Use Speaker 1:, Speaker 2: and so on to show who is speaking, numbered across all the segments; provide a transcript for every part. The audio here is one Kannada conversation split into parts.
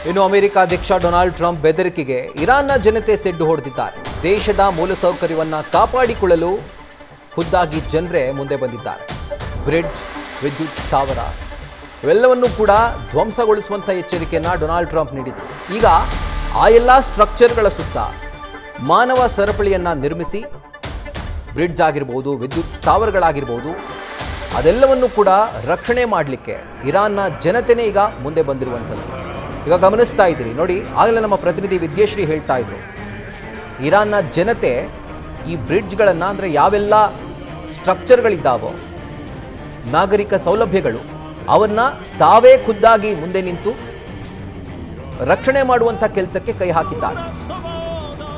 Speaker 1: ಇನ್ನು ಅಮೆರಿಕ ಅಧ್ಯಕ್ಷ ಡೊನಾಲ್ಡ್ ಟ್ರಂಪ್ ಬೆದರಿಕೆಗೆ ಇರಾನ್ನ ಜನತೆ ಸೆಡ್ಡು ಹೊಡೆದಿದ್ದಾರೆ. ದೇಶದ ಮೂಲಸೌಕರ್ಯವನ್ನು ಕಾಪಾಡಿಕೊಳ್ಳಲು ಖುದ್ದಾಗಿ ಜನರೇ ಮುಂದೆ ಬಂದಿದ್ದಾರೆ. ಬ್ರಿಡ್ಜ್, ವಿದ್ಯುತ್ ಸ್ಥಾವರ ಇವೆಲ್ಲವನ್ನೂ ಕೂಡ ಧ್ವಂಸಗೊಳಿಸುವಂಥ ಎಚ್ಚರಿಕೆಯನ್ನು ಡೊನಾಲ್ಡ್ ಟ್ರಂಪ್ ನೀಡಿದರು. ಈಗ ಆ ಎಲ್ಲ ಸ್ಟ್ರಕ್ಚರ್ಗಳ ಸುತ್ತ ಮಾನವ ಸರಪಳಿಯನ್ನು ನಿರ್ಮಿಸಿ ಬ್ರಿಡ್ಜ್ ಆಗಿರ್ಬೋದು, ವಿದ್ಯುತ್ ಸ್ಥಾವರಗಳಾಗಿರ್ಬೋದು, ಅದೆಲ್ಲವನ್ನು ಕೂಡ ರಕ್ಷಣೆ ಮಾಡಲಿಕ್ಕೆ ಇರಾನ್ನ ಜನತೆನೇ ಈಗ ಮುಂದೆ ಬಂದಿರುವಂಥದ್ದು. ಈಗ ಗಮನಿಸ್ತಾ ಇದ್ದೀರಿ ನೋಡಿ, ಆಗಲೇ ನಮ್ಮ ಪ್ರತಿನಿಧಿ ವಿದ್ಯಶ್ರೀ ಹೇಳ್ತಾ ಇದ್ರು, ಇರಾನ್ನ ಜನತೆ ಈ ಬ್ರಿಡ್ಜ್ಗಳನ್ನು ಅಂದರೆ ಯಾವೆಲ್ಲ ಸ್ಟ್ರಕ್ಚರ್ಗಳಿದ್ದಾವೋ, ನಾಗರಿಕ ಸೌಲಭ್ಯಗಳು, ಅವನ್ನ ತಾವೇ ಖುದ್ದಾಗಿ ಮುಂದೆ ನಿಂತು ರಕ್ಷಣೆ ಮಾಡುವಂಥ ಕೆಲಸಕ್ಕೆ ಕೈ ಹಾಕಿದ್ದಾರೆ.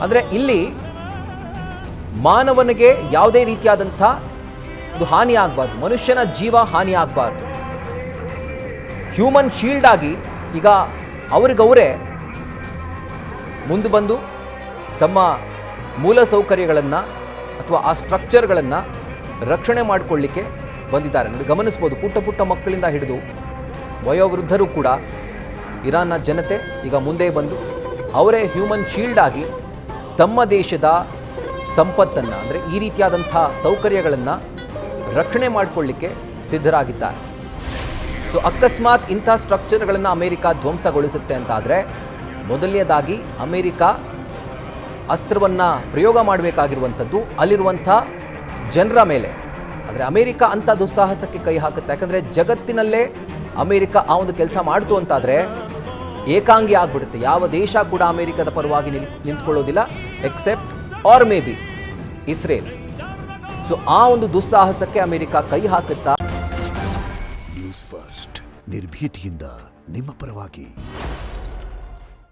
Speaker 1: ಅಂದರೆ ಇಲ್ಲಿ ಮಾನವನಿಗೆ ಯಾವುದೇ ರೀತಿಯಾದಂಥ ಇದು ಹಾನಿ ಆಗಬಾರ್ದು, ಮನುಷ್ಯನ ಜೀವ ಹಾನಿ ಆಗಬಾರ್ದು. ಹ್ಯೂಮನ್ ಶೀಲ್ಡ್ ಆಗಿ ಈಗ ಅವರಿಗವರೇ ಮುಂದೆ ಬಂದು ತಮ್ಮ ಮೂಲ ಸೌಕರ್ಯಗಳನ್ನು ಅಥವಾ ಆ ಸ್ಟ್ರಕ್ಚರ್ಗಳನ್ನು ರಕ್ಷಣೆ ಮಾಡಿಕೊಳ್ಳಿಕ್ಕೆ ಬಂದಿದ್ದಾರೆ. ನೋಡಿ, ಗಮನಿಸ್ಬೋದು, ಪುಟ್ಟ ಪುಟ್ಟ ಮಕ್ಕಳಿಂದ ಹಿಡಿದು ವಯೋವೃದ್ಧರು ಕೂಡ ಇರಾನ್ನ ಜನತೆ ಈಗ ಮುಂದೆ ಬಂದು ಅವರೇ ಹ್ಯೂಮನ್ ಶೀಲ್ಡ್ ಆಗಿ ತಮ್ಮ ದೇಶದ ಸಂಪತ್ತನ್ನು ಅಂದರೆ ಈ ರೀತಿಯಾದಂಥ ಸೌಕರ್ಯಗಳನ್ನು ರಕ್ಷಣೆ ಮಾಡಿಕೊಳ್ಳಿಕ್ಕೆ ಸಿದ್ಧರಾಗಿದ್ದಾರೆ. ಸೊ ಅಕಸ್ಮಾತ್ ಇಂಥ ಸ್ಟ್ರಕ್ಚರ್ಗಳನ್ನು ಅಮೆರಿಕ ಧ್ವಂಸಗೊಳಿಸುತ್ತೆ ಅಂತಾದರೆ ಮೊದಲನೇದಾಗಿ ಅಮೆರಿಕ ಅಸ್ತ್ರವನ್ನು ಪ್ರಯೋಗ ಮಾಡಬೇಕಾಗಿರುವಂಥದ್ದು ಅಲ್ಲಿರುವಂಥ ಜನರ ಮೇಲೆ. ಆದರೆ ಅಮೆರಿಕ ಅಂಥ ದುಸ್ಸಾಹಸಕ್ಕೆ ಕೈ ಹಾಕುತ್ತೆ. ಯಾಕಂದರೆ ಜಗತ್ತಿನಲ್ಲೇ ಅಮೆರಿಕ ಆ ಒಂದು ಕೆಲಸ ಮಾಡ್ತು ಅಂತಾದರೆ ಏಕಾಂಗಿ ಆಗಿಬಿಡುತ್ತೆ. ಯಾವ ದೇಶ ಕೂಡ ಅಮೆರಿಕದ ಪರವಾಗಿ ನಿಂತ್ಕೊಳ್ಳೋದಿಲ್ಲ, except or maybe Israel. So ಆ ಒಂದು ದುಸ್ಸಾಹಸಕ್ಕೆ ಅಮೆರಿಕ ಕೈ ಹಾಕುತ್ತಾ.
Speaker 2: ನ್ಯೂಸ್ ಫಸ್ಟ್ ನಿರ್ಭೀತಿಯಿಂದ ನಿಮ್ಮ ಪರವಾಗಿ.